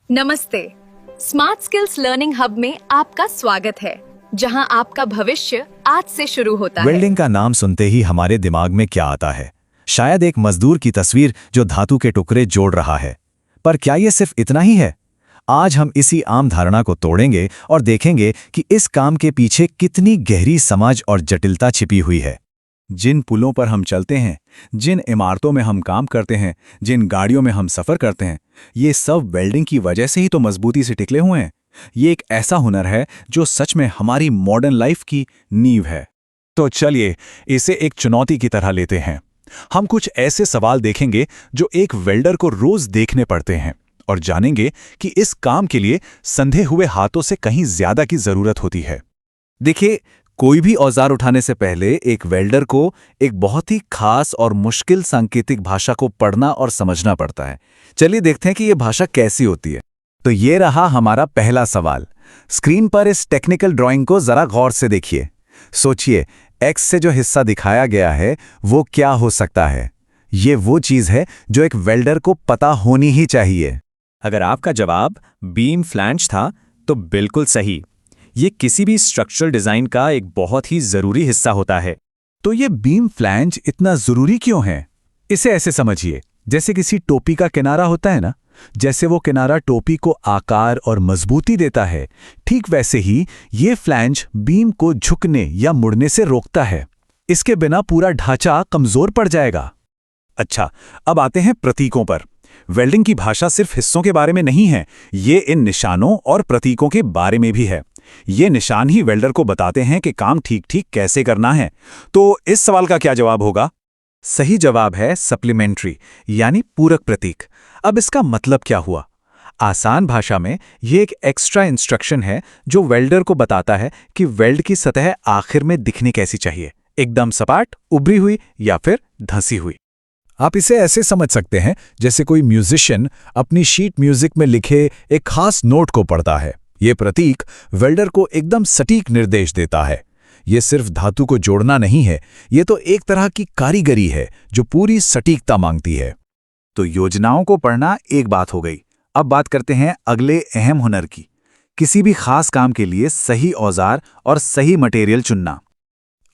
नमस्ते। Smart skills learning hub में आपका स्वागत है, जहां आपका भविष्य आज से शुरू होता है। वेल्डिंग का नाम सुनते ही हमारे दिमाग में क्या आता है? शायद एक मजदूर की तस्वीर जो धातु के टुकड़े जोड़ रहा है। पर क्या ये सिर्फ इतना ही है? आज हम इसी आम धारणा को तोड़ेंगे और देखेंगे कि इस काम के पीछे कितनी गहरी समझ और जटिलता छिपी हुई है। जिन पुलों पर हम चलते हैं, जिन इमारतों में हम काम करते हैं, जिन गाड़ियों में हम सफ़र करते हैं, ये सब वेल्डिंग की वजह से ही तो मजबूती से टिकले हुए हैं। ये एक ऐसा हुनर है जो सच में हमारी मॉडर्न लाइफ की नींव है। तो चलिए इसे एक चुनौती की तरह लेते हैं। हम कुछ ऐसे सवाल देखेंगे जो एक वेल्डर को रोज देखने पड़ते हैं और जानेंगे कि इस काम के लिए संधे हुए हाथों से कहीं ज्यादा की जरूरत होती है। देखिए, कोई भी औजार उठाने से पहले एक वेल्डर को एक बहुत ही खास और मुश्किल सांकेतिक भाषा को पढ़ना और समझना पड़ता है। चलिए देखते हैं कि यह भाषा कैसी होती है। तो ये रहा हमारा पहला सवाल। स्क्रीन पर इस टेक्निकल ड्राइंग को जरा गौर से देखिए। सोचिए, एक्स से जो हिस्सा दिखाया गया है वो क्या हो सकता है? ये वो चीज है जो एक वेल्डर को पता होनी ही चाहिए। अगर आपका जवाब बीम फ्लैंज था तो बिल्कुल सही। ये किसी भी स्ट्रक्चरल डिजाइन का एक बहुत ही जरूरी हिस्सा होता है। तो ये बीम फ्लैंज इतना जरूरी क्यों है? इसे ऐसे समझिए, जैसे किसी टोपी का किनारा होता है ना, जैसे वो किनारा टोपी को आकार और मजबूती देता है, ठीक वैसे ही ये फ्लैंज बीम को झुकने या मुड़ने से रोकता है। इसके बिना पूरा ढांचा कमजोर पड़ जाएगा। अच्छा, अब आते हैं प्रतीकों पर। वेल्डिंग की भाषा सिर्फ हिस्सों के बारे में नहीं है, ये इन निशानों और प्रतीकों के बारे में भी है। ये निशान ही वेल्डर को बताते हैं कि काम ठीक ठीक कैसे करना है। तो इस सवाल का क्या जवाब होगा? सही जवाब है सप्लीमेंट्री, यानी पूरक प्रतीक। अब इसका मतलब क्या हुआ? आसान भाषा में ये एक एक्स्ट्रा इंस्ट्रक्शन है जो वेल्डर को बताता है कि वेल्ड की सतह आखिर में दिखनी कैसी चाहिए, एकदम सपाट, उभरी हुई या फिर धंसी हुई। आप इसे ऐसे समझ सकते हैं जैसे कोई म्यूजिशियन अपनी शीट म्यूजिक में लिखे एक खास नोट को पढ़ता है। ये प्रतीक वेल्डर को एकदम सटीक निर्देश देता है। ये सिर्फ धातु को जोड़ना नहीं है, ये तो एक तरह की कारीगरी है जो पूरी सटीकता मांगती है। तो योजनाओं को पढ़ना एक बात हो गई। अब बात करते हैं अगले अहम हुनर की, किसी भी खास काम के लिए सही औजार और सही मटेरियल चुनना।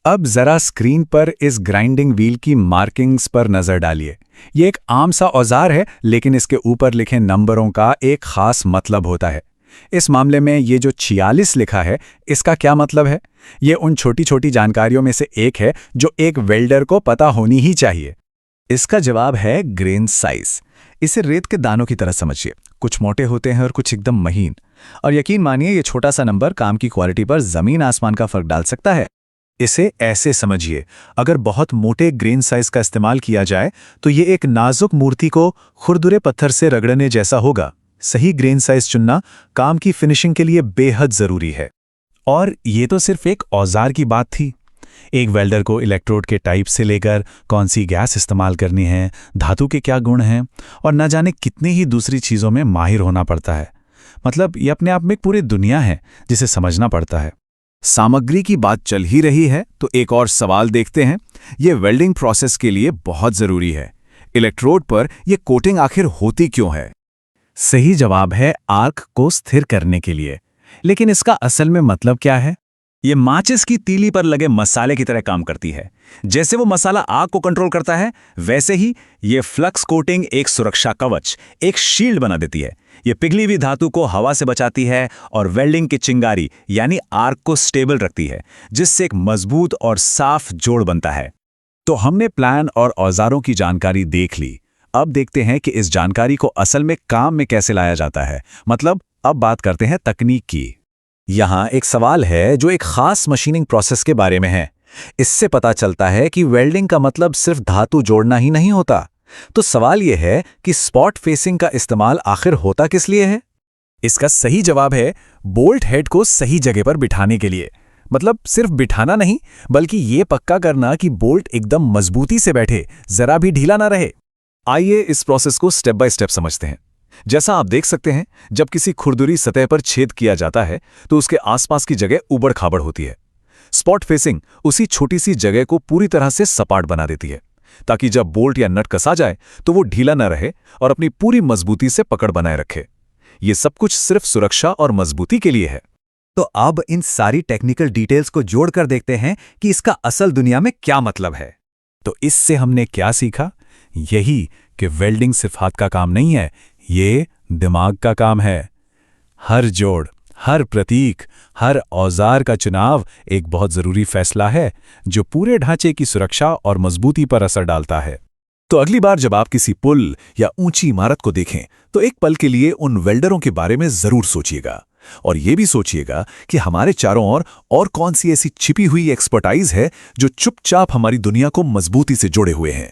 अब जरा स्क्रीन पर इस ग्राइंडिंग व्हील की मार्किंग्स पर नजर डालिए। ये एक आम सा औजार है, लेकिन इसके ऊपर लिखे नंबरों का एक खास मतलब होता है। इस मामले में ये जो 46 लिखा है, इसका क्या मतलब है? ये उन छोटी छोटी जानकारियों में से एक है जो एक वेल्डर को पता होनी ही चाहिए। इसका जवाब है ग्रेन साइज। इसे रेत के दानों की तरह समझिए, कुछ मोटे होते हैं और कुछ एकदम महीन। और यकीन मानिए, ये छोटा सा नंबर काम की क्वालिटी पर जमीन आसमान का फर्क डाल सकता है। इसे ऐसे समझिए, अगर बहुत मोटे ग्रेन साइज का इस्तेमाल किया जाए तो ये एक नाजुक मूर्ति को खुरदुरे पत्थर से रगड़ने जैसा होगा। सही ग्रेन साइज चुनना काम की फिनिशिंग के लिए बेहद जरूरी है। और ये तो सिर्फ एक औजार की बात थी। एक वेल्डर को इलेक्ट्रोड के टाइप से लेकर कौन सी गैस इस्तेमाल करनी है, धातु के क्या गुण हैं, और न जाने कितनी ही दूसरी चीज़ों में माहिर होना पड़ता है। मतलब ये अपने आप में एक पूरी दुनिया है जिसे समझना पड़ता है। सामग्री की बात चल ही रही है तो एक और सवाल देखते हैं। ये वेल्डिंग प्रोसेस के लिए बहुत ज़रूरी है। इलेक्ट्रोड पर यह कोटिंग आखिर होती क्यों है? सही जवाब है आर्क को स्थिर करने के लिए। लेकिन इसका असल में मतलब क्या है? ये माचिस की तीली पर लगे मसाले की तरह काम करती है। जैसे वो मसाला आग को कंट्रोल करता है, वैसे ही ये फ्लक्स कोटिंग एक सुरक्षा कवच, एक शील्ड बना देती है। ये पिघली हुई धातु को हवा से बचाती है और वेल्डिंग की चिंगारी यानी आर्क को स्टेबल रखती है, जिससे एक मजबूत और साफ जोड़ बनता है। तो हमने प्लान और औजारों की जानकारी देख ली। अब देखते हैं कि इस जानकारी को असल में काम में कैसे लाया जाता है। मतलब अब बात करते हैं तकनीक की। यहाँ एक सवाल है जो एक खास मशीनिंग प्रोसेस के बारे में है। इससे पता चलता है कि वेल्डिंग का मतलब सिर्फ धातु जोड़ना ही नहीं होता। तो सवाल यह है कि स्पॉट फेसिंग का इस्तेमाल आखिर होता किस लिए है? इसका सही जवाब है बोल्ट हेड को सही जगह पर बिठाने के लिए। मतलब सिर्फ बिठाना नहीं, बल्कि ये पक्का करना कि बोल्ट एकदम मजबूती से बैठे, जरा भी ढीला ना रहे। आइए इस प्रोसेस को स्टेप बाय स्टेप समझते हैं। जैसा आप देख सकते हैं, जब किसी खुरदुरी सतह पर छेद किया जाता है तो उसके आसपास की जगह उबड़ खाबड़ होती है। स्पॉट फेसिंग उसी छोटी सी जगह को पूरी तरह से सपाट बना देती है, ताकि जब बोल्ट या नट कसा जाए तो वो ढीला न रहे और अपनी पूरी मजबूती से पकड़ बनाए रखे। ये सब कुछ सिर्फ सुरक्षा और मजबूती के लिए है। तो अब इन सारी टेक्निकल डिटेल्स को जोड़कर देखते हैं कि इसका असल दुनिया में क्या मतलब है। तो इससे हमने क्या सीखा? यही कि वेल्डिंग सिर्फ हाथ का काम नहीं है, ये दिमाग का काम है। हर जोड़, हर प्रतीक, हर औजार का चुनाव एक बहुत जरूरी फैसला है जो पूरे ढांचे की सुरक्षा और मजबूती पर असर डालता है। तो अगली बार जब आप किसी पुल या ऊंची इमारत को देखें तो एक पल के लिए उन वेल्डरों के बारे में जरूर सोचिएगा, और ये भी सोचिएगा कि हमारे चारों ओर और कौन सी ऐसी छिपी हुई एक्सपर्टाइज है जो चुपचाप हमारी दुनिया को मजबूती से जोड़े हुए हैं।